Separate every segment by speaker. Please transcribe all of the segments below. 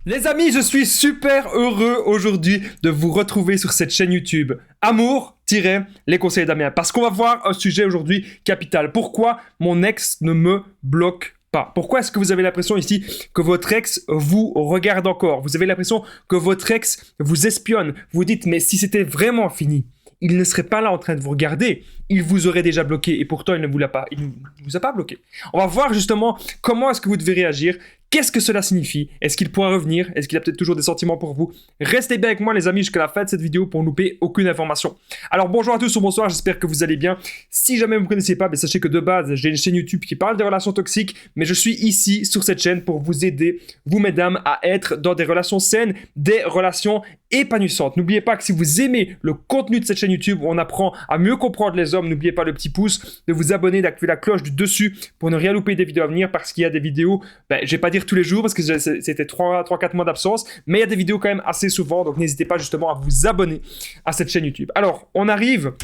Speaker 1: Les amis, je suis super heureux aujourd'hui de vous retrouver sur cette chaîne YouTube. Amour-les conseils d'Amien. Parce qu'on va voir un sujet aujourd'hui capital. Pourquoi mon ex ne me bloque pas? Pourquoi est-ce que vous avez l'impression ici que votre ex vous regarde encore? Vous avez l'impression que votre ex vous espionne. Vous dites, mais si c'était vraiment fini, il ne serait pas là en train de vous regarder. Il vous aurait déjà bloqué et pourtant il ne vous l'a pas. Il ne vous a pas bloqué. On va voir justement comment est-ce que vous devez réagir. Qu'est-ce que cela signifie? Est-ce qu'il pourra revenir? Est-ce qu'il a peut-être toujours des sentiments pour vous? Restez bien avec moi les amis jusqu'à la fin de cette vidéo pour ne louper aucune information. Alors bonjour à tous ou bonsoir, j'espère que vous allez bien. Si jamais vous ne me connaissez pas, sachez que de base j'ai une chaîne YouTube qui parle des relations toxiques, mais je suis ici sur cette chaîne pour vous aider, vous mesdames, à être dans des relations saines, des relations épanouissantes. N'oubliez pas que si vous aimez le contenu de cette chaîne YouTube où on apprend à mieux comprendre les hommes, n'oubliez pas le petit pouce, de vous abonner, d'activer la cloche du dessus pour ne rien louper des vidéos à venir parce qu'il y a des vidéos, je vais pas dire tous les jours parce que c'était 3-4 mois d'absence, mais il y a des vidéos quand même assez souvent, donc n'hésitez pas justement à vous abonner à cette chaîne YouTube. Alors, on arrive...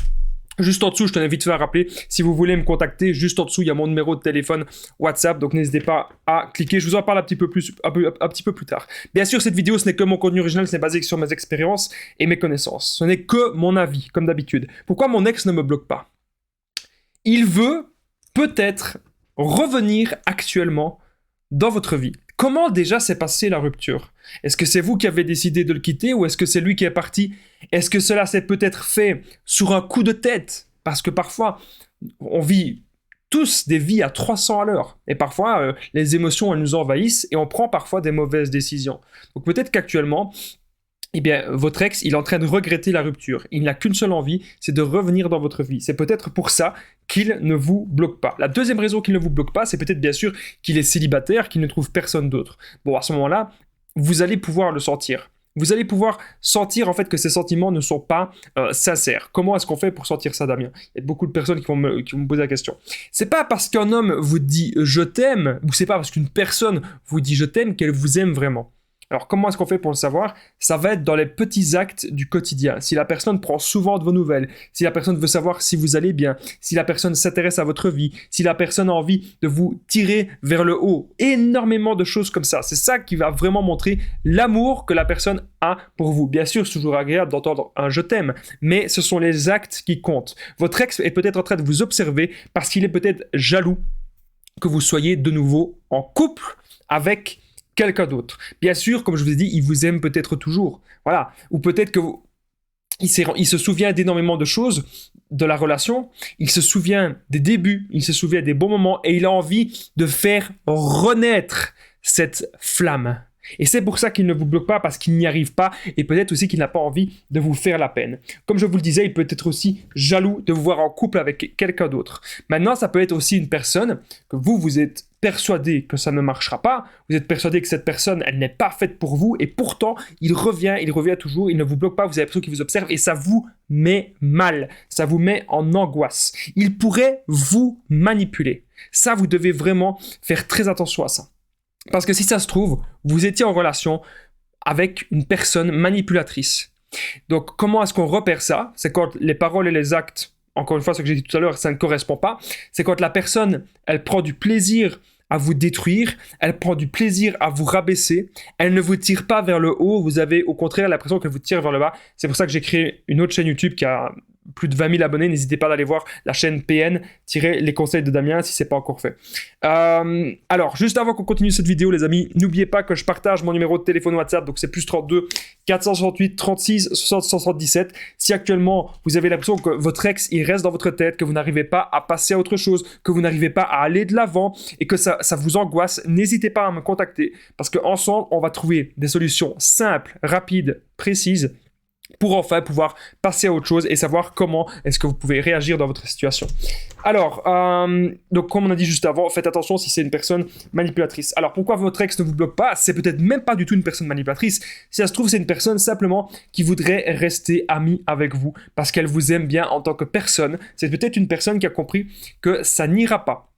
Speaker 1: Juste en dessous, je tenais vite fait à rappeler, si vous voulez me contacter, juste en dessous, il y a mon numéro de téléphone WhatsApp, donc n'hésitez pas à cliquer. Je vous en parle un petit peu plus tard. Bien sûr, cette vidéo, ce n'est que mon contenu original, c'est basé sur mes expériences et mes connaissances. Ce n'est que mon avis, comme d'habitude. Pourquoi mon ex ne me bloque pas? Il veut peut-être revenir actuellement dans votre vie. Comment déjà s'est passée la rupture? Est-ce que c'est vous qui avez décidé de le quitter ou est-ce que c'est lui qui est parti? Est-ce que cela s'est peut-être fait sur un coup de tête? Parce que parfois, on vit tous des vies à 300 à l'heure. Et parfois, les émotions, elles nous envahissent et on prend parfois des mauvaises décisions. Donc peut-être qu'actuellement, votre ex, il est en train de regretter la rupture. Il n'a qu'une seule envie, c'est de revenir dans votre vie. C'est peut-être pour ça qu'il ne vous bloque pas. La deuxième raison qu'il ne vous bloque pas, c'est peut-être bien sûr qu'il est célibataire, qu'il ne trouve personne d'autre. Bon, à ce moment-là, vous allez pouvoir le sentir. Vous allez pouvoir sentir en fait que ces sentiments ne sont pas sincères. Comment est-ce qu'on fait pour sentir ça, Damien? Il y a beaucoup de personnes qui vont me poser la question. C'est pas parce qu'un homme vous dit je t'aime, ou c'est pas parce qu'une personne vous dit je t'aime qu'elle vous aime vraiment. Alors, comment est-ce qu'on fait pour le savoir? Ça va être dans les petits actes du quotidien. Si la personne prend souvent de vos nouvelles, si la personne veut savoir si vous allez bien, si la personne s'intéresse à votre vie, si la personne a envie de vous tirer vers le haut, énormément de choses comme ça. C'est ça qui va vraiment montrer l'amour que la personne a pour vous. Bien sûr, c'est toujours agréable d'entendre un « je t'aime », mais ce sont les actes qui comptent. Votre ex est peut-être en train de vous observer parce qu'il est peut-être jaloux que vous soyez de nouveau en couple avec quelqu'un d'autre. Bien sûr, comme je vous ai dit, il vous aime peut-être toujours. Voilà. Ou peut-être que il se souvient d'énormément de choses de la relation, il se souvient des débuts, il se souvient des bons moments et il a envie de faire renaître cette flamme. Et c'est pour ça qu'il ne vous bloque pas, parce qu'il n'y arrive pas, et peut-être aussi qu'il n'a pas envie de vous faire la peine. Comme je vous le disais, il peut être aussi jaloux de vous voir en couple avec quelqu'un d'autre. Maintenant, ça peut être aussi une personne que vous êtes persuadé que ça ne marchera pas, vous êtes persuadé que cette personne, elle n'est pas faite pour vous, et pourtant, il revient toujours, il ne vous bloque pas, vous avez l'impression qu'il vous observe, et ça vous met mal, ça vous met en angoisse. Il pourrait vous manipuler. Ça, vous devez vraiment faire très attention à ça. Parce que si ça se trouve, vous étiez en relation avec une personne manipulatrice. Donc, comment est-ce qu'on repère ça? C'est quand les paroles et les actes, encore une fois, ce que j'ai dit tout à l'heure, ça ne correspond pas. C'est quand la personne, elle prend du plaisir à vous détruire, elle prend du plaisir à vous rabaisser, elle ne vous tire pas vers le haut, vous avez au contraire l'impression qu'elle vous tire vers le bas. C'est pour ça que j'ai créé une autre chaîne YouTube qui a plus de 20 000 abonnés, n'hésitez pas d'aller voir la chaîne PN-les conseils de Damien si ce n'est pas encore fait. Alors, juste avant qu'on continue cette vidéo, les amis, n'oubliez pas que je partage mon numéro de téléphone WhatsApp, donc c'est plus 32 468 36 60 77. Si actuellement, vous avez l'impression que votre ex, il reste dans votre tête, que vous n'arrivez pas à passer à autre chose, que vous n'arrivez pas à aller de l'avant et que ça vous angoisse, n'hésitez pas à me contacter parce qu'ensemble, on va trouver des solutions simples, rapides, précises pour enfin pouvoir passer à autre chose et savoir comment est-ce que vous pouvez réagir dans votre situation. Alors, donc comme on a dit juste avant, faites attention si c'est une personne manipulatrice. Alors pourquoi votre ex ne vous bloque pas? C'est peut-être même pas du tout une personne manipulatrice. Si ça se trouve, c'est une personne simplement qui voudrait rester amie avec vous parce qu'elle vous aime bien en tant que personne. C'est peut-être une personne qui a compris que ça n'ira pas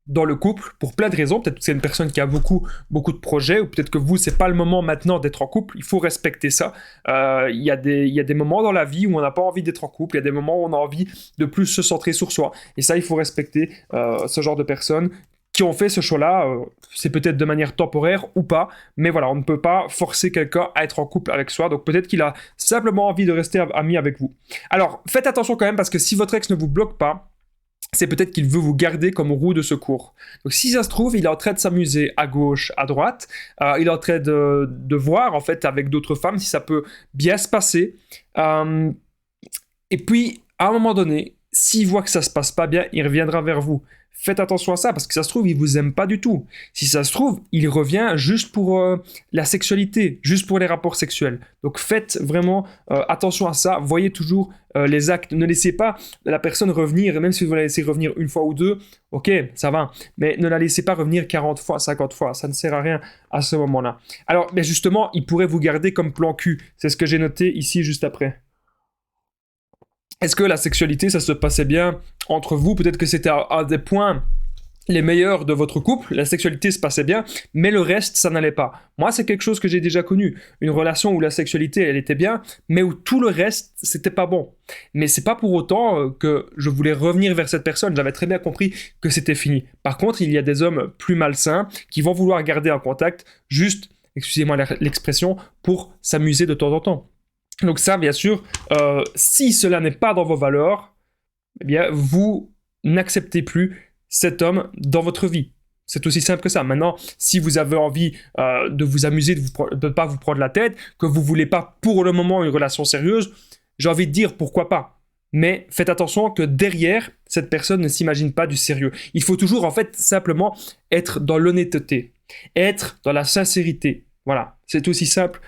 Speaker 1: dans le couple pour plein de raisons. Peut-être que c'est une personne qui a beaucoup de projets, ou peut-être que vous, c'est pas le moment maintenant d'être en couple. Il faut respecter ça. Il y a des moments dans la vie où on n'a pas envie d'être en couple. Il y a des moments où on a envie de plus se centrer sur soi. Et ça, il faut respecter ce genre de personnes qui ont fait ce choix-là. C'est peut-être de manière temporaire ou pas, mais voilà, on ne peut pas forcer quelqu'un à être en couple avec soi, donc peut-être qu'il a simplement envie de rester ami avec vous. Alors, faites attention quand même, parce que si votre ex ne vous bloque pas, c'est peut-être qu'il veut vous garder comme roue de secours. Donc si ça se trouve, il est en train de s'amuser à gauche, à droite, il est en train de voir en fait avec d'autres femmes si ça peut bien se passer. Et puis, à un moment donné, s'il voit que ça se passe pas bien, il reviendra vers vous. Faites attention à ça, parce que ça se trouve, il vous aime pas du tout. Si ça se trouve, il revient juste pour la sexualité, juste pour les rapports sexuels. Donc faites vraiment attention à ça. Voyez toujours les actes. Ne laissez pas la personne revenir, et même si vous la laissez revenir une fois ou deux, ok, ça va. Mais ne la laissez pas revenir 40 fois, 50 fois. Ça ne sert à rien à ce moment-là. Alors, mais justement, il pourrait vous garder comme plan cul. C'est ce que j'ai noté ici juste après. Est-ce que la sexualité, ça se passait bien entre vous? Peut-être que c'était à des points les meilleurs de votre couple, la sexualité se passait bien, mais le reste, ça n'allait pas. Moi, c'est quelque chose que j'ai déjà connu. Une relation où la sexualité, elle était bien, mais où tout le reste, c'était pas bon. Mais c'est pas pour autant que je voulais revenir vers cette personne. J'avais très bien compris que c'était fini. Par contre, il y a des hommes plus malsains qui vont vouloir garder un contact juste, excusez-moi l'expression, pour s'amuser de temps en temps. Donc ça, bien sûr, si cela n'est pas dans vos valeurs, eh bien, vous n'acceptez plus cet homme dans votre vie. C'est aussi simple que ça. Maintenant, si vous avez envie de vous amuser, de ne pas vous prendre la tête, que vous ne voulez pas pour le moment une relation sérieuse, j'ai envie de dire pourquoi pas. Mais faites attention que derrière, cette personne ne s'imagine pas du sérieux. Il faut toujours, en fait, simplement être dans l'honnêteté, être dans la sincérité. Voilà, c'est aussi simple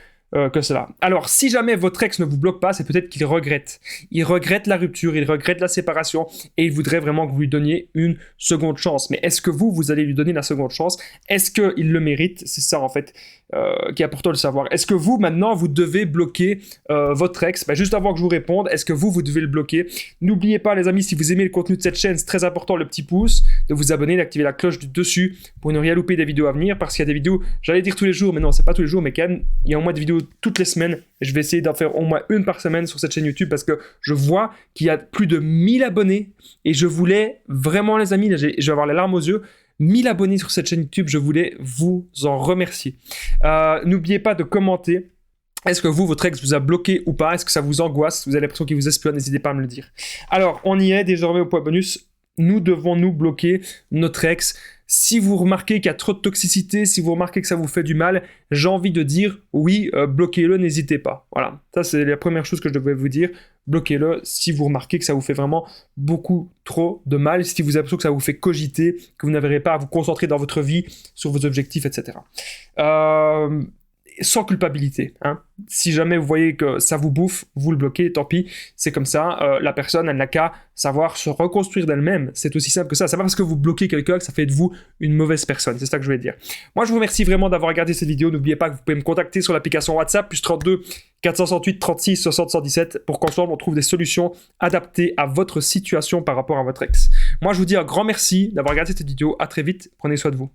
Speaker 1: que cela. Alors, si jamais votre ex ne vous bloque pas, c'est peut-être qu'il regrette. Il regrette la rupture, il regrette la séparation et il voudrait vraiment que vous lui donniez une seconde chance. Mais est-ce que vous allez lui donner la seconde chance? Est-ce qu'il le mérite? C'est ça, en fait, qui est important de savoir. Est-ce que vous, maintenant, vous devez bloquer votre ex? Juste avant que je vous réponde, est-ce que vous devez le bloquer? N'oubliez pas, les amis, si vous aimez le contenu de cette chaîne, c'est très important, le petit pouce, de vous abonner, d'activer la cloche du dessus pour ne rien louper des vidéos à venir, parce qu'il y a des vidéos, j'allais dire tous les jours, mais non, c'est pas tous les jours, mais quand même, il y a au moins des vidéos toutes les semaines. Et je vais essayer d'en faire au moins une par semaine sur cette chaîne YouTube, parce que je vois qu'il y a plus de 1000 abonnés, et je voulais vraiment, les amis, là, je vais avoir les larmes aux yeux, 1000 abonnés sur cette chaîne YouTube, je voulais vous en remercier. N'oubliez pas de commenter. Est-ce que votre ex vous a bloqué ou pas? Est-ce que ça vous angoisse? Vous avez l'impression qu'il vous espionne? N'hésitez pas à me le dire. Alors, on y est désormais au point bonus. Nous devons nous bloquer notre ex. Si vous remarquez qu'il y a trop de toxicité, si vous remarquez que ça vous fait du mal, j'ai envie de dire oui, bloquez-le, n'hésitez pas. Voilà, ça c'est la première chose que je devais vous dire. Bloquez-le si vous remarquez que ça vous fait vraiment beaucoup trop de mal, si vous avez l'impression que ça vous fait cogiter, que vous n'arriverez pas à vous concentrer dans votre vie, sur vos objectifs, etc. Sans culpabilité. Hein. Si jamais vous voyez que ça vous bouffe, vous le bloquez, tant pis, c'est comme ça. La personne, elle n'a qu'à savoir se reconstruire d'elle-même. C'est aussi simple que ça. C'est pas parce que vous bloquez quelqu'un que ça fait de vous une mauvaise personne. C'est ça que je voulais dire. Moi, je vous remercie vraiment d'avoir regardé cette vidéo. N'oubliez pas que vous pouvez me contacter sur l'application WhatsApp, plus 32 468 36 60 117, pour qu'ensemble on trouve des solutions adaptées à votre situation par rapport à votre ex. Moi, je vous dis un grand merci d'avoir regardé cette vidéo. À très vite. Prenez soin de vous.